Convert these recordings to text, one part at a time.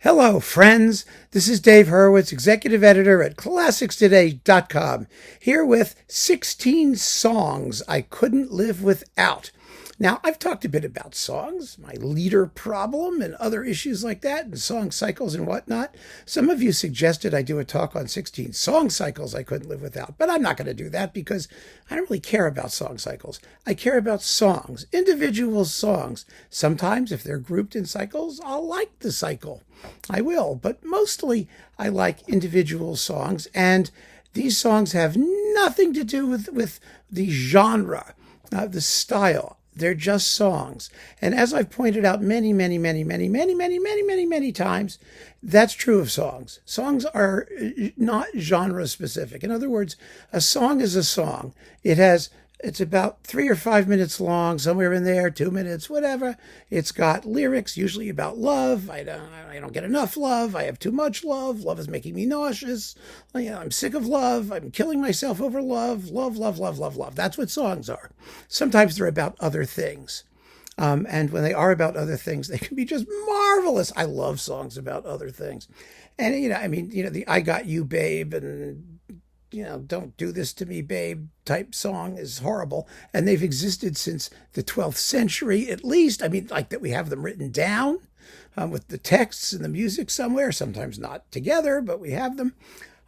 Hello, friends. This is Dave Hurwitz, executive editor at ClassicsToday.com, here with 16 songs I couldn't live without. Now, I've talked a bit about songs, my leader problem, and other issues like that, and song cycles and whatnot. Some of you suggested I do a talk on 16 song cycles I couldn't live without, but I'm not going to do that because I don't really care about song cycles. I care about songs, individual songs. Sometimes, if they're grouped in cycles, I'll like the cycle. I will, but mostly I like individual songs, and these songs have nothing to do with the genre, the style. They're just songs. And as I've pointed out many times, that's true of songs. Songs are not genre specific. In other words, a song is a song. It's about 3 or 5 minutes long, somewhere in there, 2 minutes, whatever. It's got lyrics, usually about love. I don't get enough love. I have too much love. Love is making me nauseous. I'm sick of love. I'm killing myself over love. Love. That's what songs are. Sometimes they're about other things. And when they are about other things, they can be just marvelous. I love songs about other things. And, the I Got You, Babe, and don't do this to me, babe type song is horrible. And they've existed since the 12th century, at least. Like that we have them written down with the texts and the music somewhere, sometimes not together, but we have them.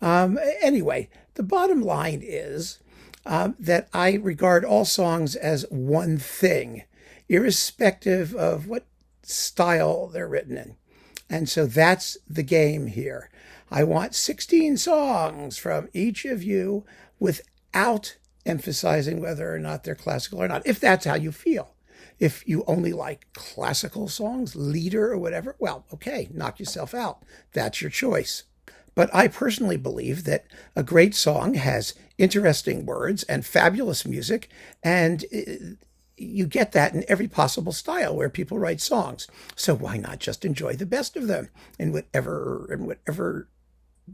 Anyway, the bottom line is that I regard all songs as one thing, irrespective of what style they're written in. And so that's the game here. I want 16 songs from each of you without emphasizing whether or not they're classical or not, if that's how you feel. If you only like classical songs, lieder or whatever, well, okay, knock yourself out. That's your choice. But I personally believe that a great song has interesting words and fabulous music, and you get that in every possible style where people write songs. So why not just enjoy the best of them in whatever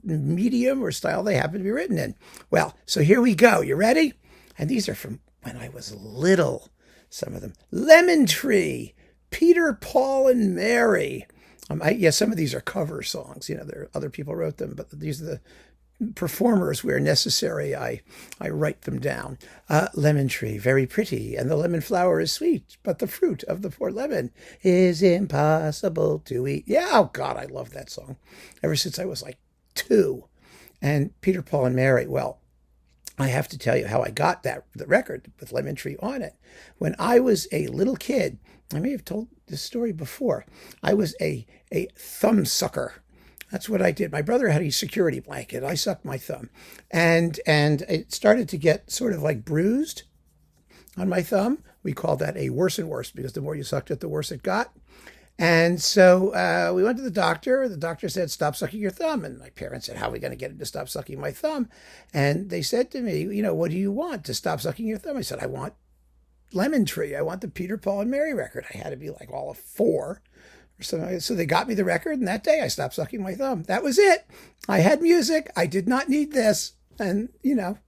medium or style they happen to be written in? Well, so here we go. You ready? And these are from when I was little, some of them. Lemon Tree, Peter, Paul, and Mary. Some of these are cover songs. There are other people wrote them, but these are the performers where necessary. I write them down. Lemon Tree, very pretty, and the lemon flower is sweet, but the fruit of the poor lemon is impossible to eat. Yeah, oh God, I love that song. Ever since I was like 2. And Peter, Paul, and Mary, well, I have to tell you how I got the record with Lemon Tree on it. When I was a little kid, I may have told this story before, I was a thumb sucker. That's what I did. My brother had a security blanket. I sucked my thumb. And it started to get sort of like bruised on my thumb. We called that a worse and worse because the more you sucked it, the worse it got. And so we went to the doctor. The doctor said, stop sucking your thumb. And my parents said, how are we going to get him to stop sucking my thumb? And they said to me, what do you want to stop sucking your thumb? I said, I want Lemon Tree. I want the Peter, Paul, and Mary record. I had to be like all of 4 or something. So they got me the record, and that day I stopped sucking my thumb. That was it. I had music. I did not need this. And,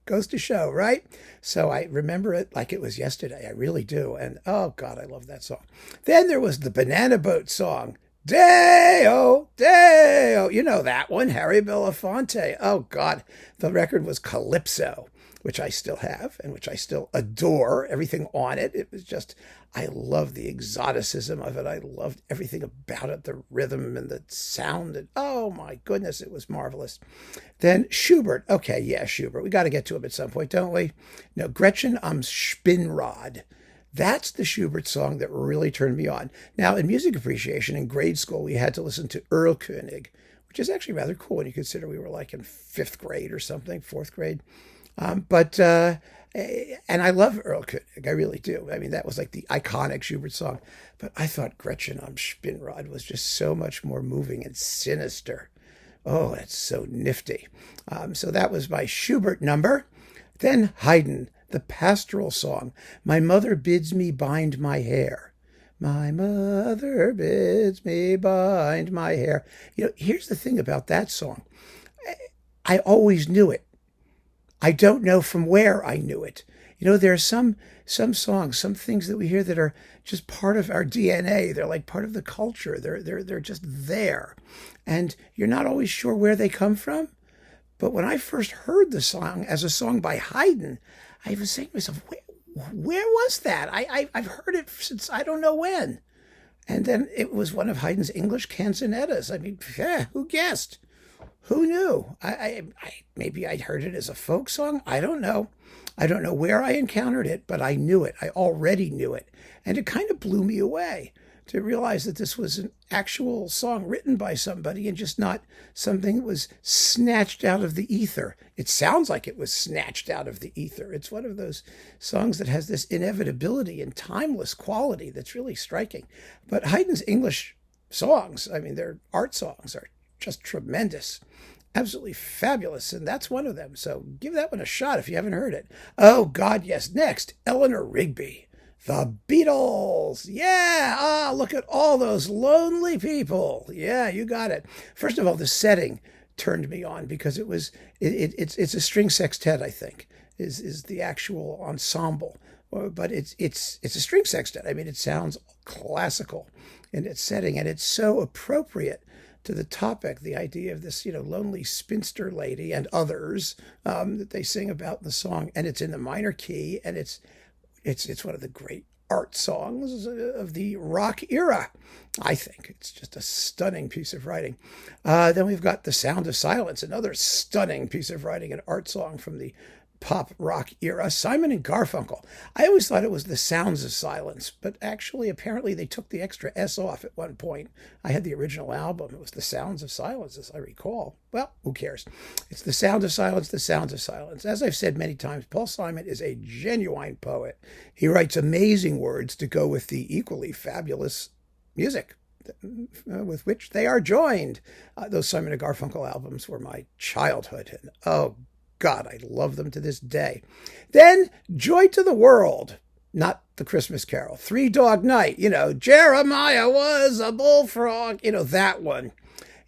goes to show, right? So I remember it like it was yesterday. I really do. And, oh, God, I love that song. Then there was the Banana Boat song. Deo, Deo. You know that one, Harry Belafonte. Oh, God. The record was Calypso, which I still have and which I still adore. Everything on it. It was just, I love the exoticism of it. I loved everything about it, the rhythm and the sound. And oh my goodness, it was marvelous. Then Schubert. Okay, yeah, Schubert. We got to get to him at some point, don't we? No, Gretchen am Spinnrade. That's the Schubert song that really turned me on. Now, in music appreciation in grade school, we had to listen to Erlkönig, which is actually rather cool when you consider we were like in 5th grade or something, 4th grade. And I love Erlkönig, I really do. That was like the iconic Schubert song. But I thought Gretchen am Spinnrade was just so much more moving and sinister. Oh, that's so nifty. So that was my Schubert number. Then Haydn, the Pastoral song. My mother bids me bind my hair. My mother bids me bind my hair. Here's the thing about that song. I always knew it. I don't know from where I knew it. There are some some songs, some things that we hear that are just part of our DNA. They're like part of the culture. They're just there. And you're not always sure where they come from. But when I first heard the song as a song by Haydn, I was saying to myself, where was that? I've heard it since I don't know when. And then it was one of Haydn's English canzonettas. I mean, yeah, who guessed? Who knew? Maybe I'd heard it as a folk song. I don't know. I don't know where I encountered it, but I knew it. I already knew it. And it kind of blew me away to realize that this was an actual song written by somebody and just not something that was snatched out of the ether. It sounds like it was snatched out of the ether. It's one of those songs that has this inevitability and timeless quality that's really striking. But Haydn's English songs, I mean, their art songs are just tremendous. Absolutely fabulous, and that's one of them. So give that one a shot if you haven't heard it. Oh, God, yes. Next, Eleanor Rigby. The Beatles. Yeah. Look at all those lonely people. Yeah, you got it. First of all, the setting turned me on because it's a string sextet, I think, is the actual ensemble. But it's a string sextet. I mean, it sounds classical in its setting, and it's so appropriate to the topic, the idea of this, lonely spinster lady and others that they sing about in the song. And it's in the minor key, and it's one of the great art songs of the rock era. I think it's just a stunning piece of writing. Then we've got The Sound of Silence, another stunning piece of writing, an art song from the pop rock era, Simon and Garfunkel. I always thought it was The Sounds of Silence, but actually, apparently, they took the extra S off at one point. I had the original album. It was The Sounds of Silence, as I recall. Well, who cares? It's The Sound of Silence, The Sounds of Silence. As I've said many times, Paul Simon is a genuine poet. He writes amazing words to go with the equally fabulous music with which they are joined. Those Simon and Garfunkel albums were my childhood, and oh, God, I love them to this day. Then Joy to the World, not the Christmas Carol. Three Dog Night, Jeremiah was a bullfrog, that one.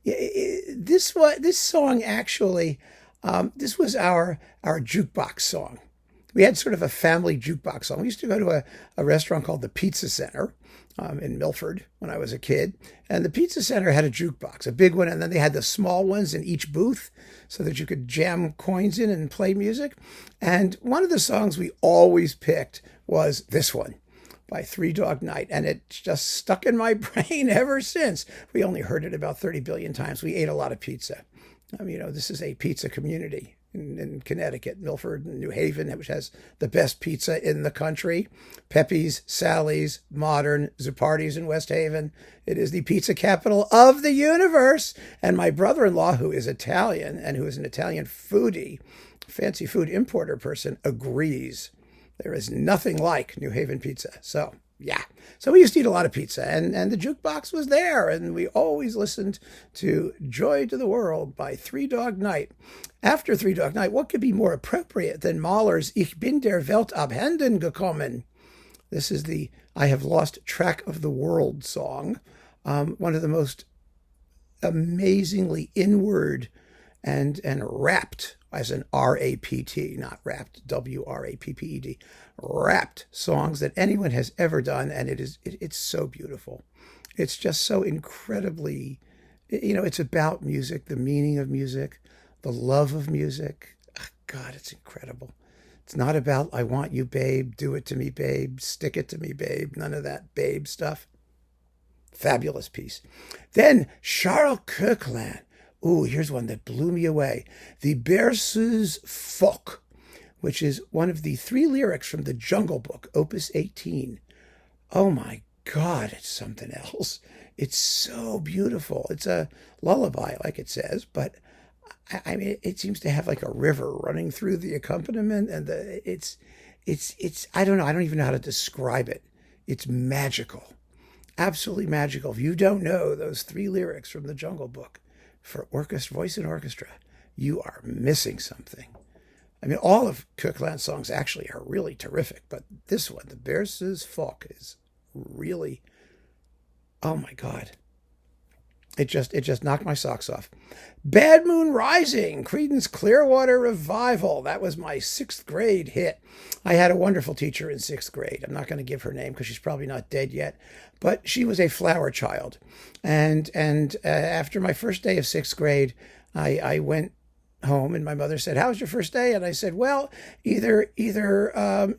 This song actually, this was our jukebox song. We had sort of a family jukebox song. We used to go to a restaurant called the Pizza Center in Milford when I was a kid. And the Pizza Center had a jukebox, a big one, and then they had the small ones in each booth so that you could jam coins in and play music. And one of the songs we always picked was this one by Three Dog Night, and it's just stuck in my brain ever since. We only heard it about 30 billion times. We ate a lot of pizza. This is a pizza community in Connecticut, Milford, and New Haven, which has the best pizza in the country. Pepe's, Sally's, Modern, Zupardi's in West Haven. It is the pizza capital of the universe. And my brother-in-law, who is Italian and who is an Italian foodie, fancy food importer person, agrees. There is nothing like New Haven pizza. So, yeah. So we used to eat a lot of pizza, and the jukebox was there, and we always listened to Joy to the World by Three Dog Night. After Three Dog Night, what could be more appropriate than Mahler's Ich bin der Welt abhanden gekommen? This is the I Have Lost Track of the World song, one of the most amazingly inward and wrapped, as an R-A-P-T, not wrapped, W-R-A-P-P-E-D, wrapped songs that anyone has ever done, and it's so beautiful. It's just so incredibly, it's about music, the meaning of music, the love of music. Oh, God, it's incredible. It's not about, I want you, babe, do it to me, babe, stick it to me, babe, none of that babe stuff. Fabulous piece. Then Charles Koechlin. Ooh, here's one that blew me away. The Berceuse phoque, which is one of the 3 lyrics from the Jungle Book, Opus 18. Oh my God, it's something else. It's so beautiful. It's a lullaby, like it says, but I mean, it seems to have like a river running through the accompaniment, and it's I don't know. I don't even know how to describe it. It's magical, absolutely magical. If you don't know those 3 lyrics from the Jungle Book for orchestra, voice and orchestra, you are missing something. I mean, all of Koechlin's songs actually are really terrific, but this one, the Berceuse phoque, is really, oh my God. It just knocked my socks off. Bad Moon Rising, Creedence Clearwater Revival. That was my sixth grade hit. I had a wonderful teacher in sixth grade. I'm not going to give her name because she's probably not dead yet, but she was a flower child. And after my first day of sixth grade, I went home and my mother said, "How was your first day?" And I said, "Well, either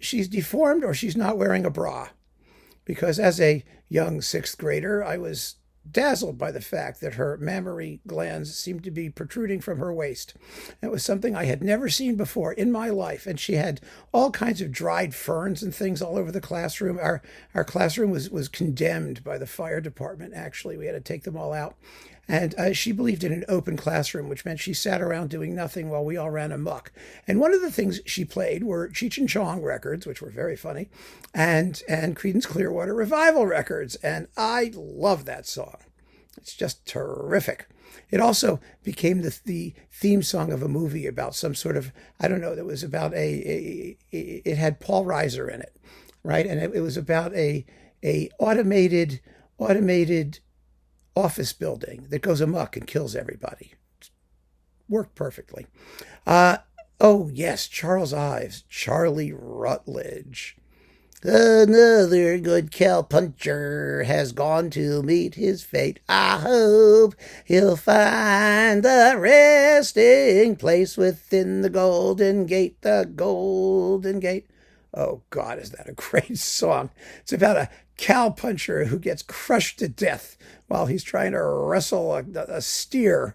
she's deformed or she's not wearing a bra," because as a young sixth grader, I was dazzled by the fact that her mammary glands seemed to be protruding from her waist. It was something I had never seen before in my life, and she had all kinds of dried ferns and things all over the classroom. Our classroom was condemned by the fire department, actually. We had to take them all out. And she believed in an open classroom, which meant she sat around doing nothing while we all ran amok. And one of the things she played were Cheech and Chong records, which were very funny, and Creedence Clearwater Revival records. And I love that song. It's just terrific. It also became the theme song of a movie about some sort of, I don't know, that was about it had Paul Reiser in it, right? And it was about a automated office building that goes amok and kills everybody. It worked perfectly. Oh, yes, Charles Ives, Charlie Rutledge. Another good cowpuncher has gone to meet his fate. I hope he'll find the resting place within the Golden Gate, the Golden Gate. Oh, God, is that a great song? It's about a cowpuncher who gets crushed to death while he's trying to wrestle a steer.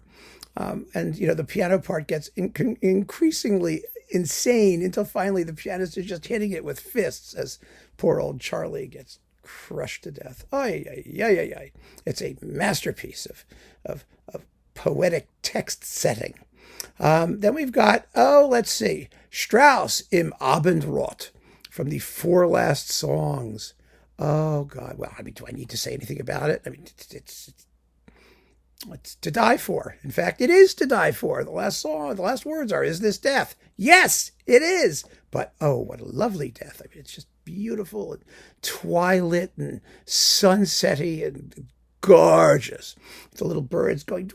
And, the piano part gets increasingly insane until finally the pianist is just hitting it with fists as poor old Charlie gets crushed to death. Ay, ay, ay, ay, ay. It's a masterpiece of poetic text setting. Then we've got, let's see, Strauss im Abendrot from the Four Last Songs. Oh, God. Well, do I need to say anything about it? It's to die for. In fact, it is to die for. The last words are, "Is this death?" Yes, it is. But, oh, what a lovely death. It's just beautiful and twilight and sunsetty and gorgeous. The little birds going,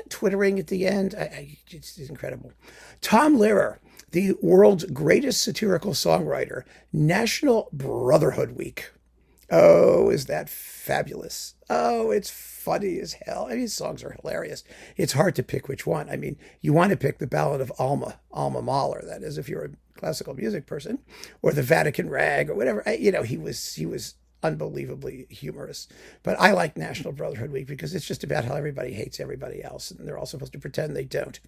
twittering at the end. It's incredible. Tom Lehrer, the world's greatest satirical songwriter, National Brotherhood Week. Oh, is that fabulous? Oh, it's funny as hell. His songs are hilarious. It's hard to pick which one. You want to pick the Ballad of Alma Mahler, that is, if you're a classical music person, or the Vatican Rag, or whatever. He was unbelievably humorous. But I like National Brotherhood Week because it's just about how everybody hates everybody else, and they're all supposed to pretend they don't.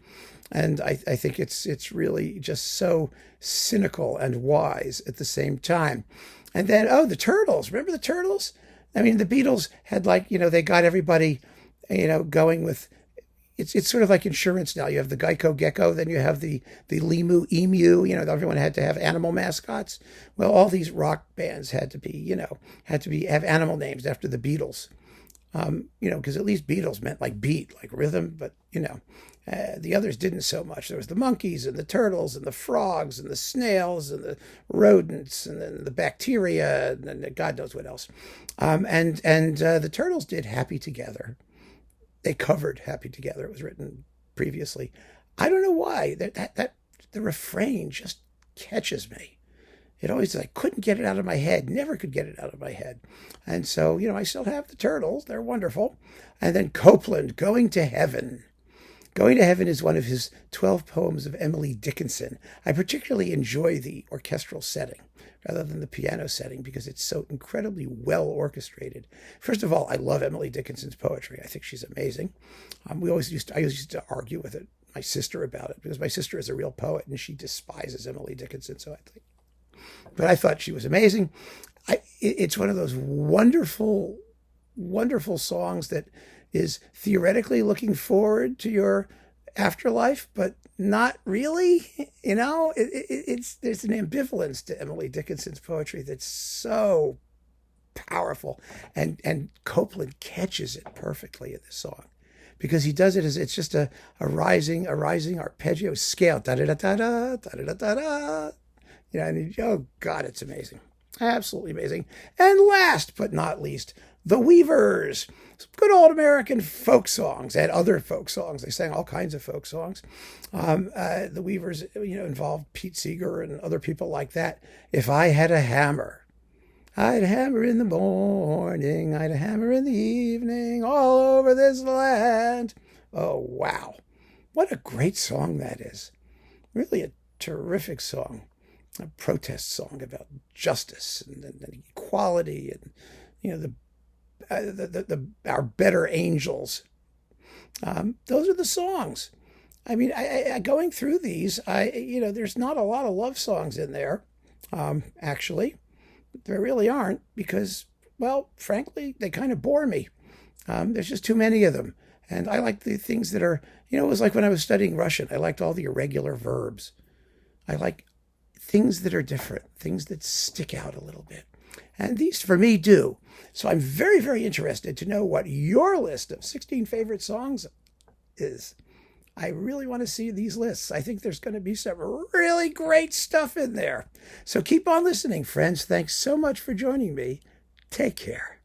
And I think it's really just so cynical and wise at the same time. And then, the Turtles. Remember the Turtles? The Beatles had they got everybody, going with, it's sort of like insurance now. You have the Geico Gecko, then you have the Limu Emu, everyone had to have animal mascots. Well, all these rock bands had to have animal names after the Beatles. Because at least Beatles meant like beat, like rhythm, but, the others didn't so much. There was the monkeys and the turtles and the frogs and the snails and the rodents and then the bacteria and then God knows what else. And the Turtles did Happy Together. They covered Happy Together. It was written previously. I don't know why. That the refrain just catches me. It always, I couldn't get it out of my head, never could get it out of my head. And so, I still have the Turtles. They're wonderful. And then Copland, Going to Heaven. Going to Heaven is one of his 12 poems of Emily Dickinson. I particularly enjoy the orchestral setting rather than the piano setting because it's so incredibly well orchestrated. First of all, I love Emily Dickinson's poetry. I think she's amazing. I always used to argue with my sister about it because my sister is a real poet and she despises Emily Dickinson. But I thought she was amazing. It's one of those wonderful, wonderful songs that is theoretically looking forward to your afterlife, but not really. There's an ambivalence to Emily Dickinson's poetry that's so powerful, and Copland catches it perfectly in this song because he does it as it's just a rising arpeggio scale, da da da da da da da da. Oh God, it's amazing. Absolutely amazing. And last but not least, The Weavers, good old American folk songs and other folk songs. They sang all kinds of folk songs. The Weavers, involved Pete Seeger and other people like that. If I Had a Hammer, I'd hammer in the morning, I'd hammer in the evening, all over this land. Oh, wow. What a great song that is. Really a terrific song. A protest song about justice and equality and, our better angels. Those are the songs. I mean, going through these, there's not a lot of love songs in there, actually. There really aren't because, well, frankly, they kind of bore me. There's just too many of them. And I like the things that are, it was like when I was studying Russian, I liked all the irregular verbs. I like things that are different, things that stick out a little bit. And these, for me, do. So I'm very, very interested to know what your list of 16 favorite songs is. I really want to see these lists. I think there's going to be some really great stuff in there. So keep on listening, friends. Thanks so much for joining me. Take care.